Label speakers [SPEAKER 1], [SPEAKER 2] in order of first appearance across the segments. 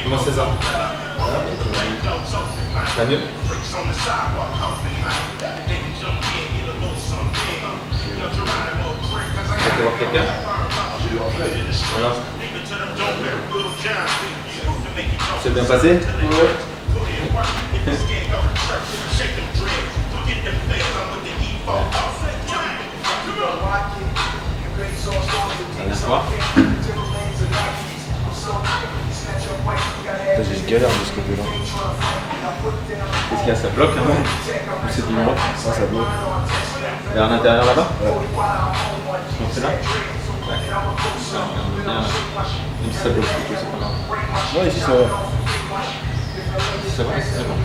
[SPEAKER 1] Comment c'est ça? Ça mieux? Tu vas voir quelqu'un? Voilà. C'est bien passé? Ouais.
[SPEAKER 2] J'ai galère de ce côté-là.
[SPEAKER 1] Qu'est-ce qu'il y a? Ça bloque, hein?
[SPEAKER 2] Ou c'est du droit? Ça bloque.
[SPEAKER 1] Et à l'intérieur là-bas?
[SPEAKER 2] Ouais.
[SPEAKER 1] Donc c'est là? Ouais. Bien. Même si ça bloque plutôt, c'est pas grave.
[SPEAKER 2] Ouais, ici ça va.
[SPEAKER 1] C'est vrai, c'est bon.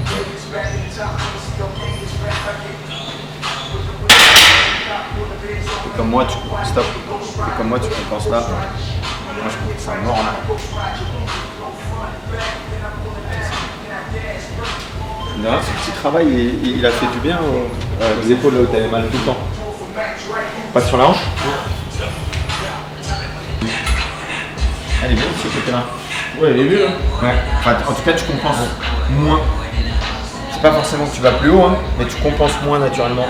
[SPEAKER 2] Fais comme moi, tu stop. Fais comme moi, tu compenses là. Moi, je compense ça mort là.
[SPEAKER 1] Non, ce petit travail, il a fait du bien aux épaules là où t'avais mal tout le temps. Pas sur la hanche? Elle est bien ce côté-là.
[SPEAKER 2] Ouais, il est vieux. Hein.
[SPEAKER 1] Ouais. Enfin, en tout cas, tu compenses moins. C'est pas forcément que tu vas plus haut, hein, mais tu compenses moins naturellement.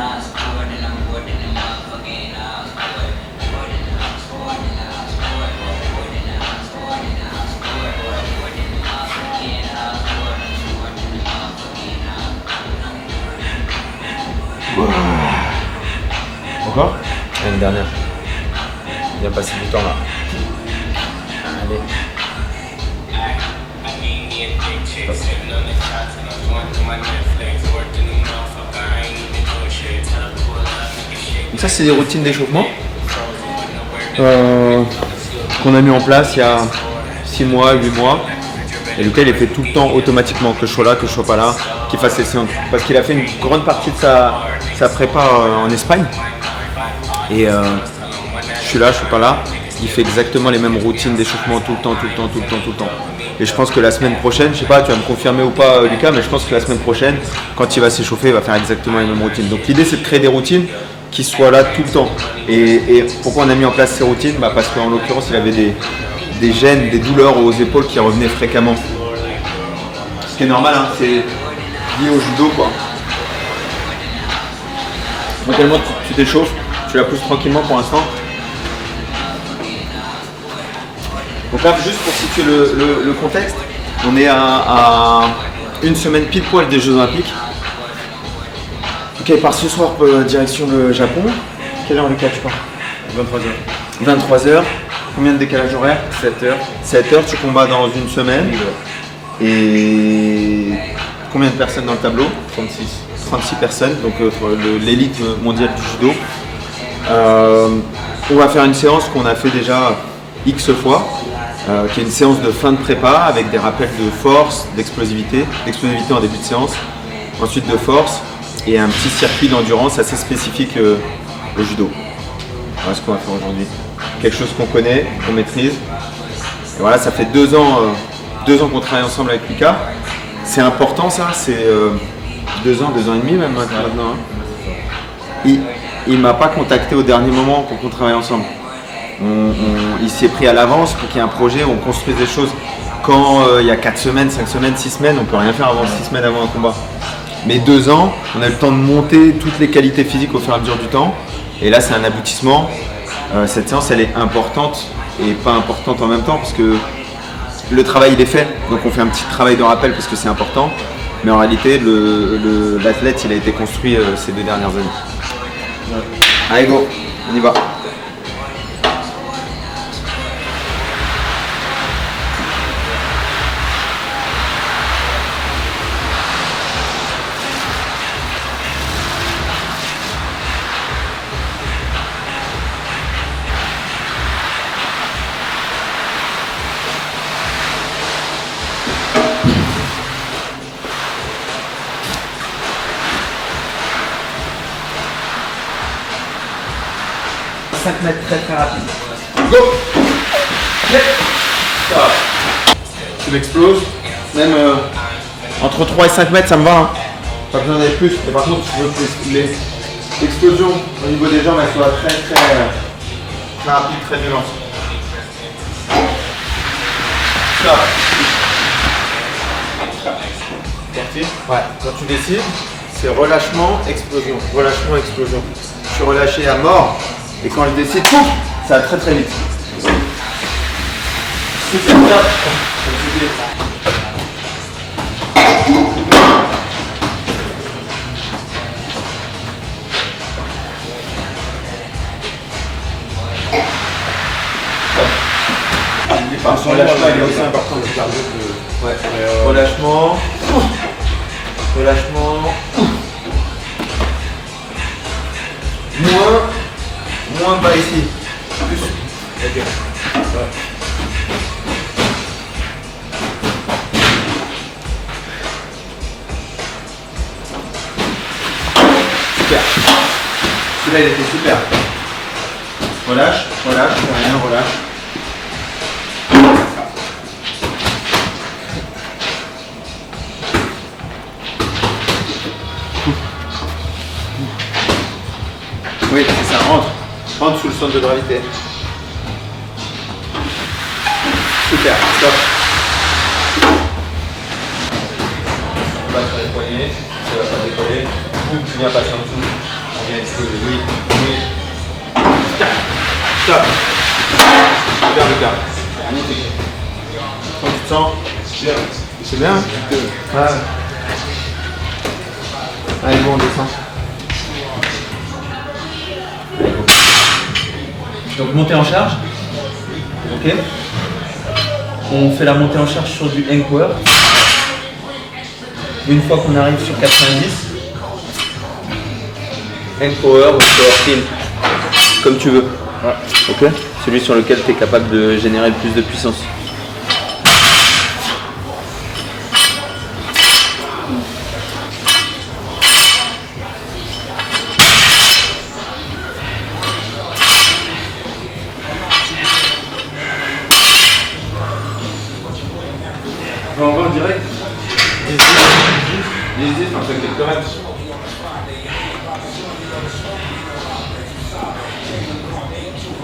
[SPEAKER 1] Encore? Une dernière. Bien passer du temps là. Allez. Donc ça c'est des routines d'échauffement qu'on a mis en place il y a 6 mois, 8 mois et lequel est fait tout le temps automatiquement, que je sois là, que je sois pas là, qu'il fasse les séances. Parce qu'il a fait une grande partie de sa prépa en Espagne et je suis là, je suis pas là. Il fait exactement les mêmes routines d'échauffement tout le temps. Et je pense que la semaine prochaine, je sais pas, tu vas me confirmer ou pas Lucas, mais je pense que la semaine prochaine, quand il va s'échauffer, il va faire exactement les mêmes routines. Donc l'idée c'est de créer des routines qui soient là tout le temps. Et pourquoi on a mis en place ces routines? Parce qu'en l'occurrence, il avait des gênes, des douleurs aux épaules qui revenaient fréquemment. Ce qui est normal, hein, c'est lié au judo quoi. Tranquillement, tu t'échauffes, tu la pousses tranquillement pour l'instant. Donc là, juste pour situer le contexte, on est à une semaine pile poil des Jeux Olympiques. Ok, il part ce soir direction le Japon. Quelle heure Lucas tu pars? 23h. 23h. Combien de décalage horaire? 7h. 7h, tu combats dans une semaine. Et combien de personnes dans le tableau? 36 personnes, donc l'élite mondiale du judo. On va faire une séance qu'on a fait déjà X fois. Qui est une séance de fin de prépa avec des rappels de force, d'explosivité en début de séance, ensuite de force et un petit circuit d'endurance assez spécifique au judo. Voilà ce qu'on va faire aujourd'hui. Quelque chose qu'on connaît, qu'on maîtrise. Et voilà, ça fait 2 ans qu'on travaille ensemble avec Lucas. C'est important ça, c'est 2 ans, 2 ans et demi même maintenant. Hein. Il m'a pas contacté au dernier moment pour qu'on travaille ensemble. Il s'y est pris à l'avance pour qu'il y ait un projet, on construise des choses. Quand il y a 4 semaines, 5 semaines, 6 semaines, on peut rien faire avant 6 semaines avant un combat. Mais 2 ans, on a le temps de monter toutes les qualités physiques au fur et à mesure du temps. Et là, c'est un aboutissement. Cette séance, elle est importante et pas importante en même temps parce que le travail, il est fait. Donc on fait un petit travail de rappel parce que c'est important. Mais en réalité, l'athlète, il a été construit ces 2 dernières années. Ouais. Allez, go, on y va. Mètres très rapide. Go! Tu l'exploses. Même entre 3 et 5 mètres, ça me va. Hein. Pas besoin d'aller plus. Mais par contre, je veux que l'explosion au niveau des jambes, elle soit très rapide, très violente. Stop.
[SPEAKER 2] parti.
[SPEAKER 1] Ouais, quand tu décides, c'est relâchement, explosion. Relâchement, explosion. Je suis relâché à mort et quand je décide, pouf, ça va très très vite. Super top. Le relâchement il est aussi important que le cardio. Ouais. Relâchement. Relâchement. Moins bas ici. Plus. Ok. Ouais. Super. Celui-là il était super. Relâche, relâche, rien, relâche. Oui, c'est ça, rentre sous le centre de gravité. Super, stop. On va sur les poignets, ça va pas décoller. Boum, tu viens passer en dessous. On vient exploser, oui, oui. Stop. Regarde le gars. Magnifique. Comment tu te sens? Bien. C'est bien? Ouais. Allez, bon, on descend.
[SPEAKER 3] Donc montée en charge, ok. On fait la montée en charge sur du hang power. Une fois qu'on arrive sur 90, hang power ou power clean, comme tu veux. Ouais. Ok. Celui sur lequel tu es capable de générer le plus de puissance.
[SPEAKER 1] On va en direct. 10, on fait quelques reps.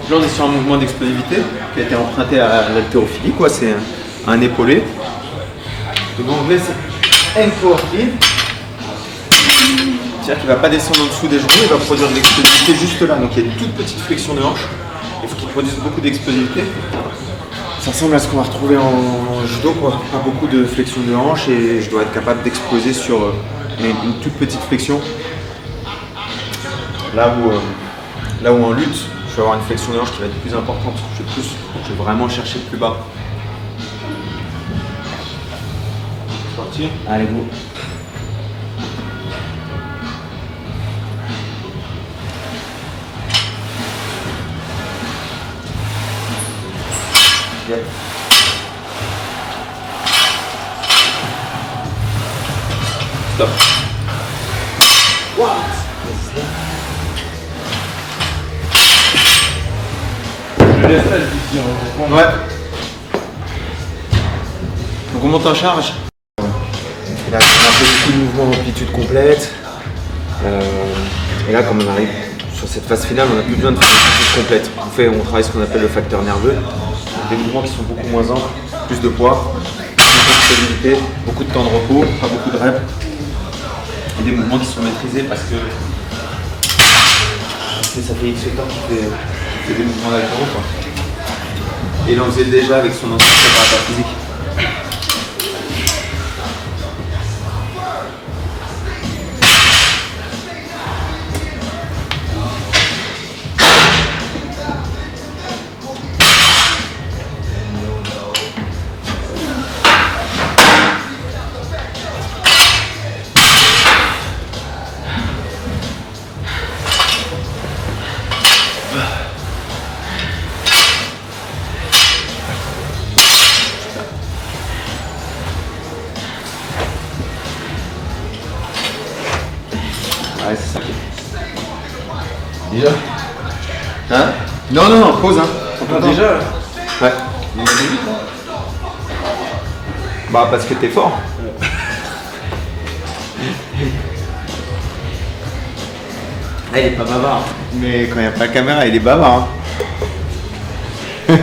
[SPEAKER 1] Là, on est sur un mouvement d'explosivité qui a été emprunté à l'haltérophilie, quoi. C'est un épaulé. Le mot anglais, c'est hang power clean. C'est-à-dire qu'il ne va pas descendre en dessous des genoux, il va produire de l'explosivité juste là. Donc il y a une toute petite flexion de hanche. Il faut qu'il produise beaucoup d'explosivité. Ça ressemble à ce qu'on va retrouver en judo, quoi. Pas beaucoup de flexion de hanche et je dois être capable d'exploser sur une toute petite flexion. Là où en lutte, je vais avoir une flexion de hanche qui va être plus importante. Je vais vraiment chercher plus bas. C'est parti.
[SPEAKER 3] Allez, go.
[SPEAKER 1] Yep. Stop. What?
[SPEAKER 2] Je laisse là, je dis en
[SPEAKER 1] Ouais. Donc on monte en charge. Et là, on a fait beaucoup de mouvements d'amplitude complète. Et là, comme on arrive sur cette phase finale, on n'a plus besoin de faire une amplitude complète. On travaille ce qu'on appelle le facteur nerveux. Des mouvements qui sont beaucoup moins amples, plus de poids, plus de stabilité, beaucoup de temps de repos, pas beaucoup de reps. Et des mouvements qui sont maîtrisés parce que ça fait X temps qu'il fait des mouvements d'haltéro, quoi. Et il en faisait déjà avec son ancien préparateur physique. Ouais, c'est ça.
[SPEAKER 2] Déjà.
[SPEAKER 1] Hein? Non, pause, hein.
[SPEAKER 2] Déjà là.
[SPEAKER 1] Ouais. Bah, parce que t'es fort. Ah, il est pas bavard. Mais quand il n'y a pas la caméra, il est bavard. Hein.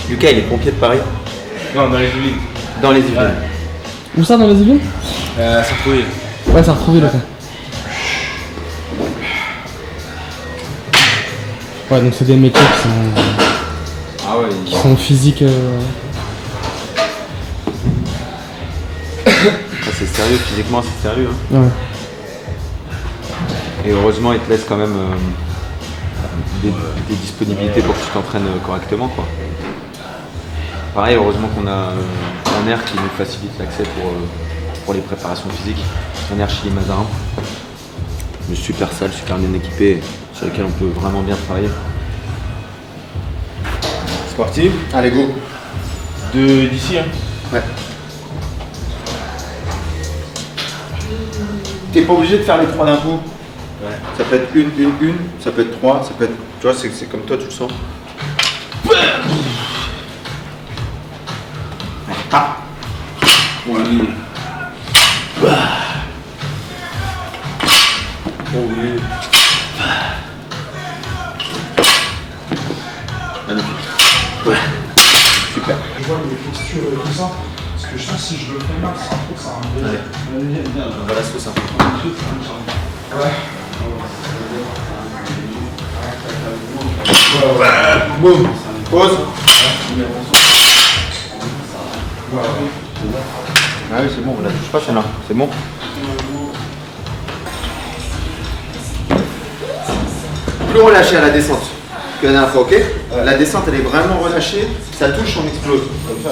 [SPEAKER 1] Lucas, il est pompier de Paris.
[SPEAKER 2] Non, dans les Yvelines.
[SPEAKER 1] Dans les Yvelines.
[SPEAKER 4] Où ça dans les Yvelines?
[SPEAKER 2] Sartrouville.
[SPEAKER 4] Ouais, ça retrouvé là. Ouais, donc c'est des métiers
[SPEAKER 1] Ah ouais,
[SPEAKER 4] qui sont physiques.
[SPEAKER 1] c'est sérieux, physiquement c'est sérieux. Hein.
[SPEAKER 4] Ouais.
[SPEAKER 1] Et heureusement, ils te laissent quand même des disponibilités pour que tu t'entraînes correctement, quoi. Pareil, heureusement qu'on a un air qui nous facilite l'accès pour les préparations physiques. Un air Chili Mazarin. Mais super sale, super bien équipé, sur lequel on peut vraiment bien travailler.
[SPEAKER 2] C'est parti.
[SPEAKER 1] Allez, go.
[SPEAKER 2] D'ici, hein.
[SPEAKER 1] Ouais. T'es pas obligé de faire les 3 d'un coup.
[SPEAKER 2] Ouais.
[SPEAKER 1] Ça peut être une, ça peut être 3, ça peut être. Tu vois, c'est comme toi, tu le sens. Ah.
[SPEAKER 2] Oui.
[SPEAKER 1] Oh oui. Magnifique. Ouais. Super.
[SPEAKER 5] Je vois les postures et tout ça, parce que je sens que si je le fais mal, c'est un truc, ça va me
[SPEAKER 1] On va la sauce. Hein. Boum. Pause. Ah oui, c'est bon, on la touche pas celle-là. C'est bon. Plus relâché à la descente que la dernière fois, ok? La descente, elle est vraiment relâchée. Ça touche, on explose. Comme ça.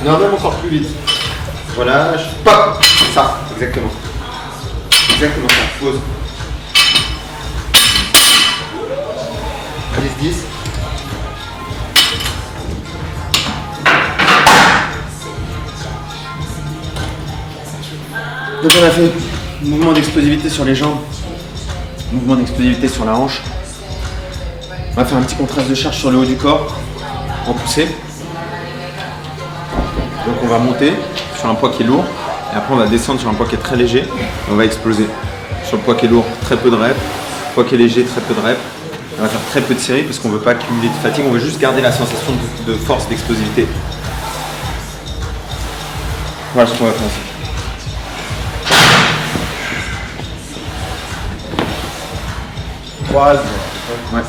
[SPEAKER 1] Non, même encore plus vite. Relâche. Pop. Ça, exactement. Exactement ça. Pause. 10-10. Donc on a fait mouvement d'explosivité sur les jambes, mouvement d'explosivité sur la hanche. On va faire un petit contraste de charge sur le haut du corps, en poussée. Donc on va monter sur un poids qui est lourd, et après on va descendre sur un poids qui est très léger, et on va exploser. Sur le poids qui est lourd, très peu de reps, poids qui est léger, très peu de reps. On va faire très peu de séries parce qu'on ne veut pas accumuler de fatigue, on veut juste garder la sensation de force, d'explosivité. Voilà ce qu'on va faire ici.
[SPEAKER 2] Croise.
[SPEAKER 1] Ouais.
[SPEAKER 2] Ouais.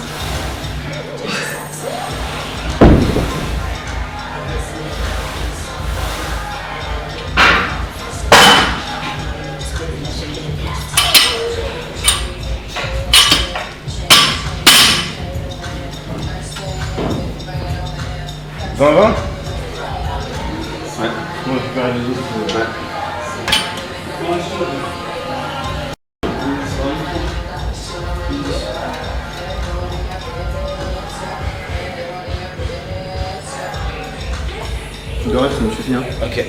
[SPEAKER 1] Ouais.
[SPEAKER 2] On récupère les autres.
[SPEAKER 1] Ouais. Le reste, ça me suffit. Hein.
[SPEAKER 2] Ok.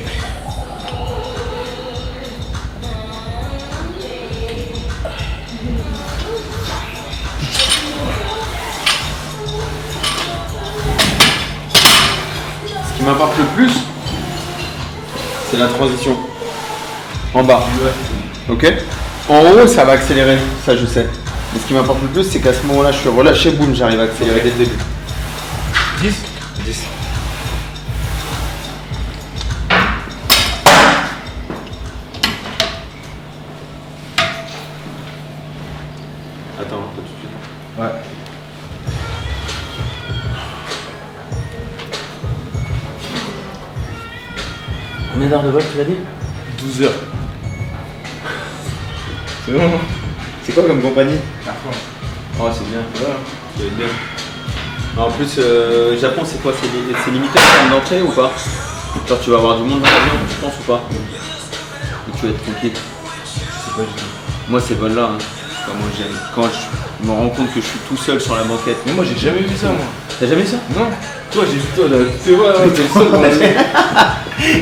[SPEAKER 1] Ce qui m'importe le plus, c'est la transition. En bas. Ok. En haut, ça va accélérer, ça je sais. Mais ce qui m'importe le plus, c'est qu'à ce moment-là, je suis relâché, boum, j'arrive à accélérer dès le début.
[SPEAKER 2] 10.
[SPEAKER 1] 10. Attends, pas tout de suite.
[SPEAKER 2] Ouais.
[SPEAKER 3] Combien d'heures de vol tu l'as dit?
[SPEAKER 2] 12 heures.
[SPEAKER 1] C'est bon. C'est quoi comme compagnie?
[SPEAKER 3] Oh c'est bien.
[SPEAKER 1] C'est bien. En plus, Japon, c'est quoi? C'est limité en termes d'entrée ou pas? Genre, tu vas avoir du monde dans l'avion, je pense, ou pas? Ou tu vas être tranquille?
[SPEAKER 2] Je sais pas du tout.
[SPEAKER 1] Moi, ces vols-là, hein, moi, j'aime. Quand je me rends compte que je suis tout seul sur la banquette.
[SPEAKER 2] Mais moi j'ai jamais vu ça moi.
[SPEAKER 1] T'as jamais vu ça?
[SPEAKER 2] Non. Toi j'ai vu toi là. Tu vois, t'es le seul dans la vie.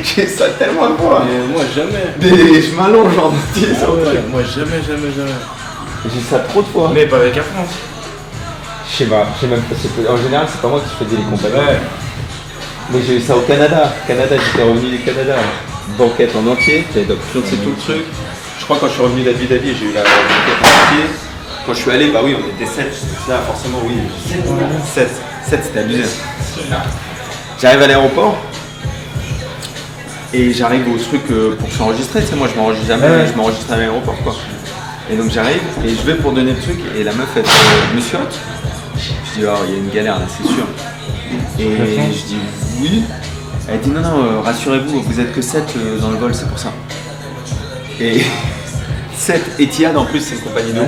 [SPEAKER 1] J'ai ça tellement de fois.
[SPEAKER 2] Mais moi jamais.
[SPEAKER 1] Je m'allonge en petit
[SPEAKER 2] Ah
[SPEAKER 1] sur le truc.
[SPEAKER 2] ouais, moi jamais.
[SPEAKER 1] J'ai ça trop de fois.
[SPEAKER 2] Mais pas avec Air France.
[SPEAKER 1] Je sais même pas. En général, c'est pas moi qui faisais les compagnies.
[SPEAKER 2] Ouais.
[SPEAKER 1] Mais j'ai eu ça au Canada. Canada, j'étais revenu du Canada. Banquette en entier. J'avais financé tout le truc. Je crois que quand je suis revenu d'Abu Dhabi, j'ai eu la banquette en entier. Quand je suis allé, bah oui, on était 7. Là, forcément, oui. 7, c'était abusé. J'arrive à l'aéroport. Et j'arrive au truc pour s'enregistrer, tu sais, moi je m'enregistre jamais, je m'enregistre à l'aéroport quoi. Et donc j'arrive et je vais pour donner le truc et la meuf elle fait monsieur Hot. Je dis oh il y a une galère là c'est sûr. Et je dis oui. Elle dit non rassurez-vous vous êtes que 7 dans le vol c'est pour ça. Et 7 Etihad en plus c'est une compagnie de ouf.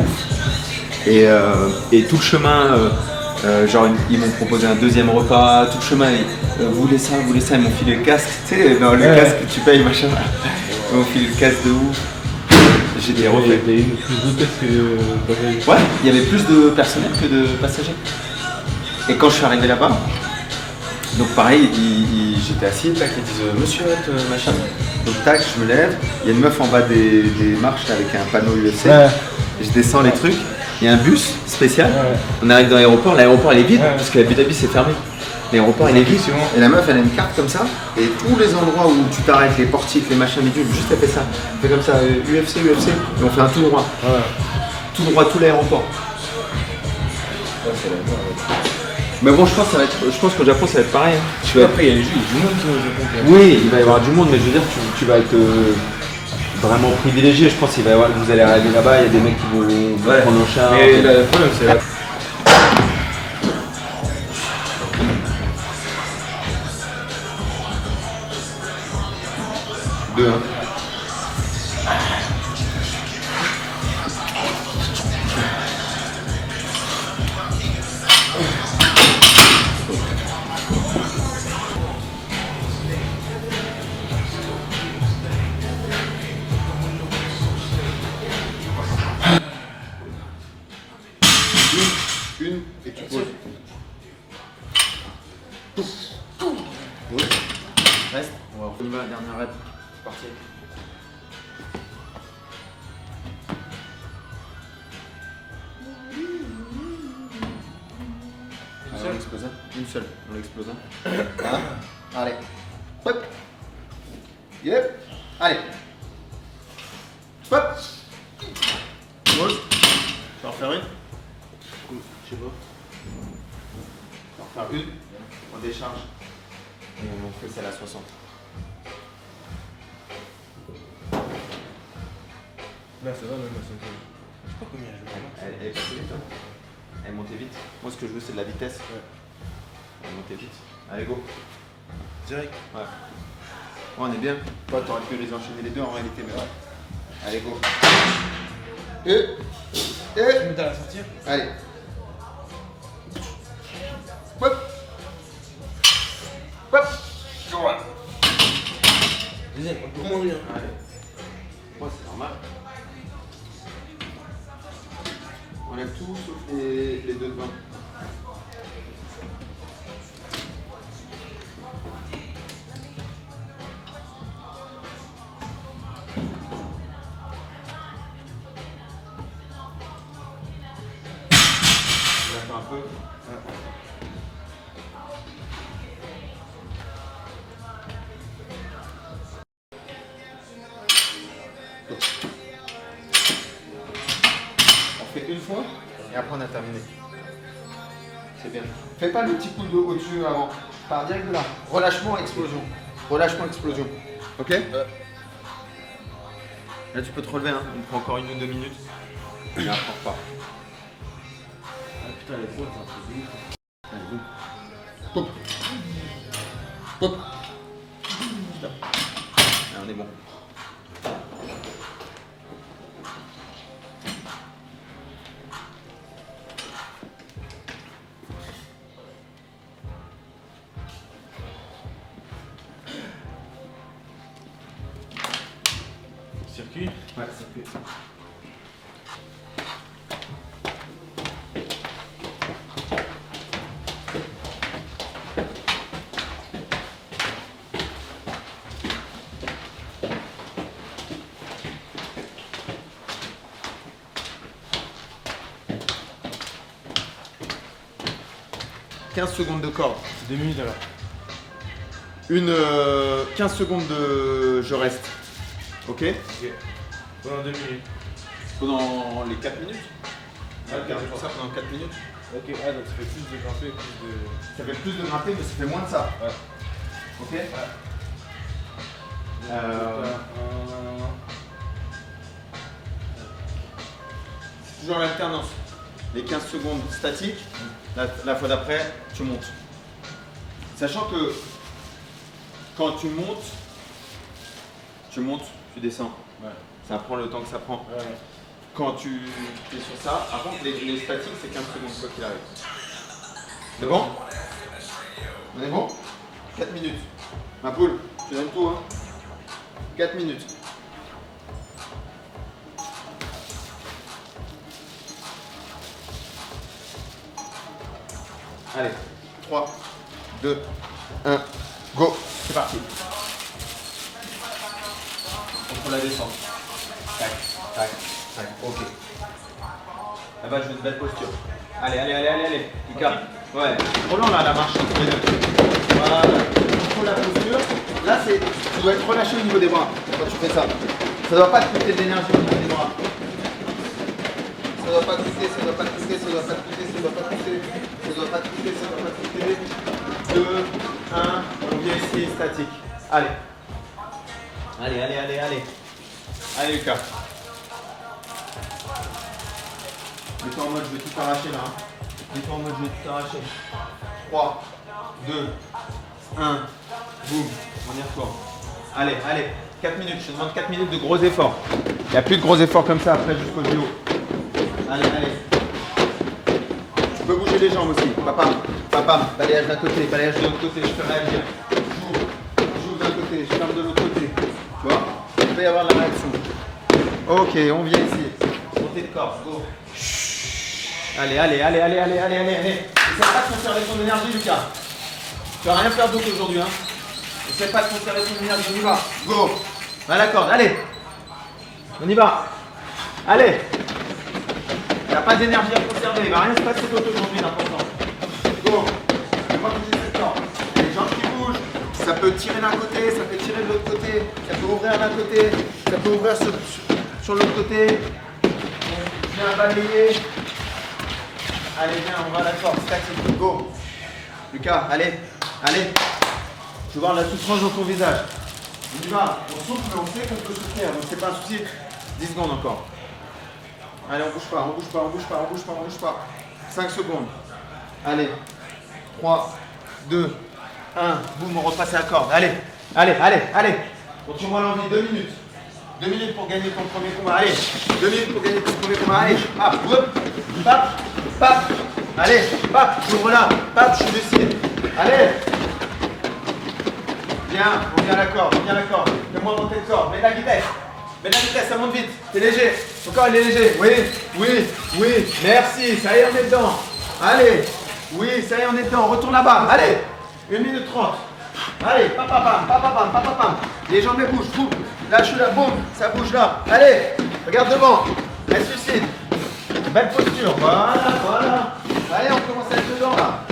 [SPEAKER 1] Et tout le chemin genre ils m'ont proposé un deuxième repas, tout le chemin vous voulez ça, ils m'ont filé le casque, tu sais dans le casque que tu payes machin. Ils m'ont filé le casque de ouf. J'ai des reflets.
[SPEAKER 4] Il y a eu plus d'hôtesses que
[SPEAKER 1] Ouais, il y avait plus de personnel que de passagers. Et quand je suis arrivé là-bas, donc pareil, j'étais assis, tac, ils disent monsieur machin. Donc tac, je me lève, il y a une meuf en bas des marches avec un panneau UFC.
[SPEAKER 4] Ouais.
[SPEAKER 1] Je descends les trucs, il y a un bus spécial.
[SPEAKER 4] Ouais.
[SPEAKER 1] On arrive dans l'aéroport elle est vide parce que Abu Dhabi c'est fermé. L'aéroport il est vide. Et la meuf elle a une carte comme ça. Et tous les endroits où tu t'arrêtes, les portiques, les machins bidules, juste elle fait ça. Elle fait comme ça, UFC. Et on fait un tout droit.
[SPEAKER 4] Ouais.
[SPEAKER 1] Tout droit, tout l'aéroport. Mais bon, je pense qu'au Japon ça va être pareil. Hein.
[SPEAKER 2] Après, il y a les jeux, il y a du monde au Japon.
[SPEAKER 1] Oui, il va y avoir du monde, mais je veux dire, tu vas être vraiment privilégié. Je pense qu'il va y avoir, vous allez arriver là-bas, il y a des mecs qui vont vous prendre en charge.
[SPEAKER 2] Mais le problème, c'est là.
[SPEAKER 1] Deux, hein. Une et tu poses. Reste. On va la dernière rep. C'est parti. On l'explose un. Une seule. On l'explose un. Voilà. Allez. Hop. Yep. Allez. Hop. Pause. Tu vas en refaire une? Je sais pas. On va en faire une. On décharge. Et on fait celle à 60.
[SPEAKER 2] Là, ça va, même à 5 heures. Je sais pas combien je
[SPEAKER 1] Elle est passée vite. Hein. Elle est montée vite. Moi, ce que je veux, c'est de la vitesse.
[SPEAKER 2] Ouais.
[SPEAKER 1] Elle est montée vite. Allez, go.
[SPEAKER 2] Direct.
[SPEAKER 1] Ouais. On est bien. Toi, t'aurais pu les enchaîner les deux en réalité, mais ouais. Allez, go. Et.
[SPEAKER 2] Tu me t'as la sortir.
[SPEAKER 1] Allez. Hop. Hop. Voilà.
[SPEAKER 2] Deuxième, pour moins bien.
[SPEAKER 1] Allez. Moi, c'est normal. On lève tout sauf les deux devant. On va faire un peu. On fait une fois et après on a terminé. C'est bien. Fais pas le petit coup de au-dessus avant. Pars direct de là. Relâchement, explosion. Relâchement, explosion. Ok Là tu peux te relever, hein. Il me prend encore 1 ou 2 minutes. Et après on repart.
[SPEAKER 2] Ah putain, les points, c'est un truc de ouf.
[SPEAKER 1] Allez, boum. Pop. Pop. Stop. Allez, on est bon.
[SPEAKER 2] Circuit.
[SPEAKER 1] Ouais, circuit. « 15 secondes de corde.
[SPEAKER 2] C'est 2 minutes alors.
[SPEAKER 1] 15 secondes de je reste. Ok.
[SPEAKER 2] Ok. Pendant 2 minutes.
[SPEAKER 1] Pendant les 4 minutes. Garder tout ça pendant 4 minutes.
[SPEAKER 2] Ok, ah donc ça fait plus de grimper, plus de.
[SPEAKER 1] Ça fait plus de grimper, mais ça fait moins de ça.
[SPEAKER 2] Ouais.
[SPEAKER 1] Ok. C'est toujours l'alternance. Les 15 secondes statiques, la fois d'après, tu montes. Sachant que quand tu montes, tu descends.
[SPEAKER 2] Ouais.
[SPEAKER 1] Ça prend le temps que ça prend.
[SPEAKER 2] Ouais.
[SPEAKER 1] Quand tu es sur ça, par contre, les statiques, c'est 15 secondes, quoi qu'il arrive. C'est bon? On est bon? 4 minutes. Ma poule, tu donnes tout, hein? 4 minutes. Allez, 3, 2, 1, go. C'est parti. Contre la descente. Tac, tac, tac, ok. Là-bas, je veux une belle posture. Allez. Lucas. Ouais. Trop long là, la marche. Voilà. Contrôle la posture. Là, tu dois être relâché au niveau des bras quand tu fais ça. Ça doit pas te coûter de l'énergie au niveau des bras. Ça doit pas te coûter, ça doit pas te coûter, ça doit pas te coûter, ça doit pas te coûter. Ça doit pas te coûter, ça doit pas te coûter. 2, 1, on vient ici, statique. Allez. Allez Lucas. Mets-toi en mode je vais tout arracher là. Mets-toi en mode je vais tout arracher. 3, 2, 1, boum. On y retourne. Allez. 4 minutes. Je te demande 4 minutes de gros efforts. Il n'y a plus de gros efforts comme ça après jusqu'au duo. Allez. Tu peux bouger les jambes aussi. Papa. Balayage d'un côté, balayage de l'autre côté. Je peux réagir. J'ouvre d'un côté, je ferme de l'autre côté. Tu vois? Il peut y avoir de la réaction. Ok, on vient ici. Montée de corps, go. Allez. Essaie pas de conserver ton énergie, Lucas. Tu vas rien faire d'autre aujourd'hui, hein. Essaie pas de conserver ton énergie, on y va. Go. À la corde, allez. On y va. Allez. Il n'y a pas d'énergie à conserver, il va rien se passer d'autre aujourd'hui, l'important. Go. On va bouger cette corde. Les jambes qui bougent. Ça peut tirer d'un côté, ça peut tirer de l'autre côté. Ça peut ouvrir d'un côté, ça peut ouvrir sur l'autre côté. On vient balayer. Allez, viens, on va à la corde, statique, go. Lucas, allez. Je veux voir la souffrance dans ton visage. On y va, on souffle, mais on sait qu'on peut souffrir, donc c'est pas un souci. 10 secondes encore. Allez, on bouge pas. 5 secondes. Allez. 3, 2, 1. Boum, on repasse à la corde. Allez. Continue-moi l'envie, 2 minutes. 2 minutes pour gagner ton premier combat. Allez. 2 minutes pour gagner ton premier combat. Allez. Pap. Allez. Pap. J'ouvre là. Pap, je suis lucide. Allez. Viens, on vient à la corde. Fais-moi monter de corde. Mets de la vitesse, ça monte vite. T'es léger. Encore, il est léger. Oui. Merci. Ça y est, on est dedans. Allez. Oui, ça y est, on est dedans. Retourne là-bas. Allez. 1 minute 30. Allez. Pam. Les jambes elles bougent. Boum. Là, je suis là. Boum. Ça bouge là. Allez. Regarde devant. Elle suicide. Belle posture. Voilà. Allez, on commence à être dedans là.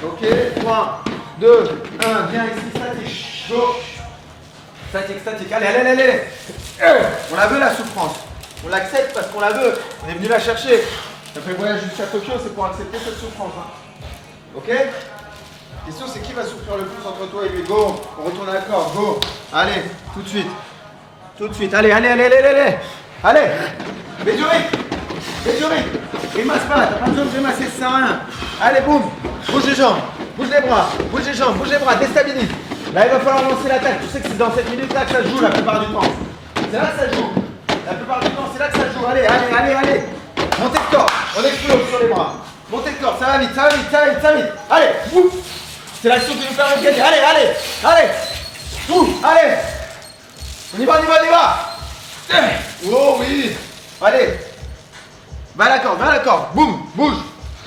[SPEAKER 1] Ok. 3, 2, 1. Viens ici, statique. Go. Statique. Allez. On la veut la souffrance. On l'accepte parce qu'on la veut. On est venu la chercher. Ça fait le voyage jusqu'à Tokyo, c'est pour accepter cette souffrance. Hein. Ok? La question c'est qui va souffrir le plus entre toi et lui? Go. On retourne à la corde. Go. Allez, tout de suite. Allez. Allez. Béduric. Grimace pas, t'as pas besoin de grimacer, ça sert à rien. Allez, boum. Bouge les jambes. Bouge les bras. Déstabilise. Là, il va falloir lancer l'attaque. Tu sais que c'est dans cette minute là que ça se joue la plupart du temps. C'est là que ça joue. La plupart du temps, c'est là que ça joue. Allez. Montez de corps. On explose sur les bras. Montez de corps. Ça va vite. Allez. Boum. C'est l'action qui nous permet de gagner. Allez. Allez. On y va. Oh oui. Allez. Va à la corde. Boum. Bouge.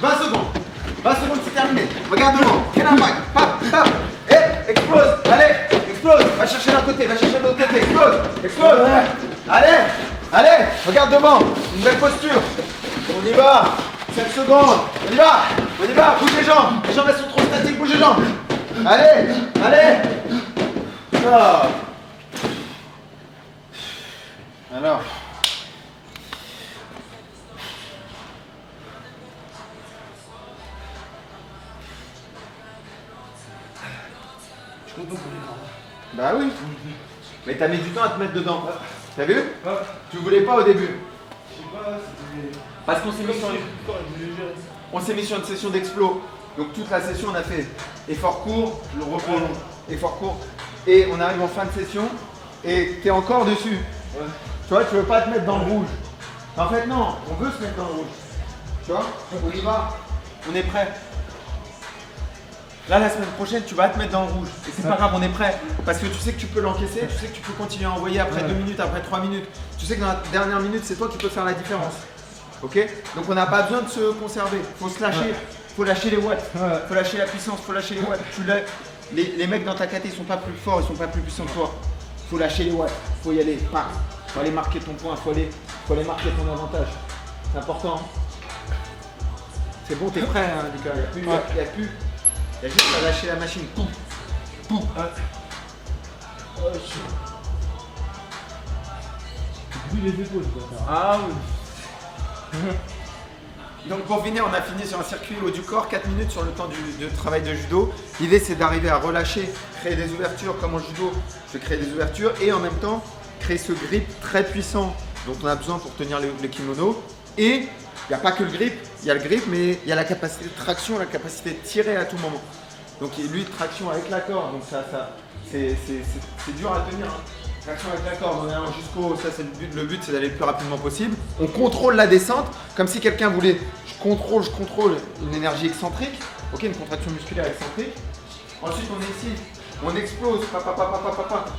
[SPEAKER 1] 20 secondes. C'est terminé. Regarde devant. Quel impact. Pap. Et explose. Allez. Explose. Va chercher d'un côté. De l'autre côté. Explose. Allez. Regarde devant. Une belle posture. On y va. 7 secondes. On y va. Bouge les jambes. Les jambes elles sont trop statiques. Bouge les jambes. Allez. Ça. Alors. Bah oui. Mais t'as mis du temps à te mettre dedans. T'as vu? Tu voulais pas au début. Parce qu'on s'est mis sur une session d'explo. Donc toute la session on a fait effort court, le repos long, effort court. Et on arrive en fin de session et t'es encore dessus. Tu vois, tu veux pas te mettre dans le rouge. En fait non, on veut se mettre dans le rouge. Tu vois, on y va, on est prêt. Là, la semaine prochaine, tu vas te mettre dans le rouge. Et c'est pas grave, on est prêt. Parce que tu sais que tu peux l'encaisser, tu sais que tu peux continuer à envoyer après 2 minutes, après 3 minutes. Tu sais que dans la dernière minute, c'est toi qui peux faire la différence. Ok? Donc on n'a pas besoin de se conserver. Faut se lâcher. Faut lâcher les watts. Faut lâcher la puissance. Faut lâcher les watts. Les mecs dans ta caté, ils sont pas plus forts, ils sont pas plus puissants que toi. Faut lâcher les watts. Faut y aller. Faut aller marquer ton point. Faut aller marquer ton avantage. C'est important. C'est bon, t'es prêt, hein, Lucas. Il n'y a juste à lâcher la machine. Pouf. Pouf.
[SPEAKER 4] Les épaules, quoi.
[SPEAKER 1] Ah oui. Donc pour finir, on a fini sur un circuit haut du corps, 4 minutes sur le temps de travail de judo. L'idée c'est d'arriver à relâcher, créer des ouvertures comme en judo. Je crée des ouvertures et en même temps créer ce grip très puissant dont on a besoin pour tenir le kimono. Et il n'y a pas que le grip, il y a le grip mais il y a la capacité de traction, la capacité de tirer à tout moment. Donc lui traction avec la corde, donc ça c'est dur à tenir. Hein. Traction avec la corde, on est allant jusqu'au. Ça c'est le but c'est d'aller le plus rapidement possible. On contrôle la descente, comme si quelqu'un voulait. Je contrôle une énergie excentrique, ok, une contraction musculaire excentrique. Ensuite on est ici, on explose,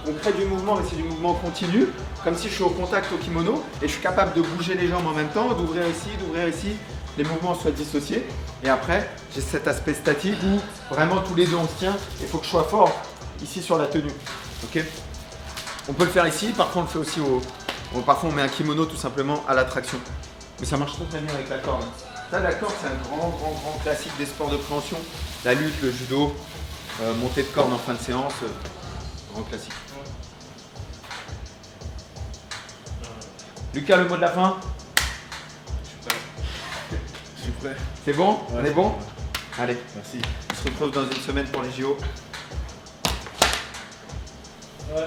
[SPEAKER 1] on crée du mouvement, mais c'est du mouvement continu, comme si je suis au contact au kimono et je suis capable de bouger les jambes en même temps, d'ouvrir ici, les mouvements soient dissociés. Et après, j'ai cet aspect statique où vraiment tous les deux on se tient, il faut que je sois fort ici sur la tenue, ok. On peut le faire ici, parfois on le fait aussi parfois on met un kimono tout simplement à la traction. Mais ça marche très bien avec la corde. Ça, la corde, c'est un grand classique des sports de préhension. La lutte, le judo, montée de corde en fin de séance, grand classique. Lucas, le mot de la fin?
[SPEAKER 2] Je suis prêt.
[SPEAKER 1] C'est bon?
[SPEAKER 2] Ouais.
[SPEAKER 1] On est bon? Allez,
[SPEAKER 2] Merci.
[SPEAKER 1] on se retrouve dans une semaine pour les JO.
[SPEAKER 4] Ouais.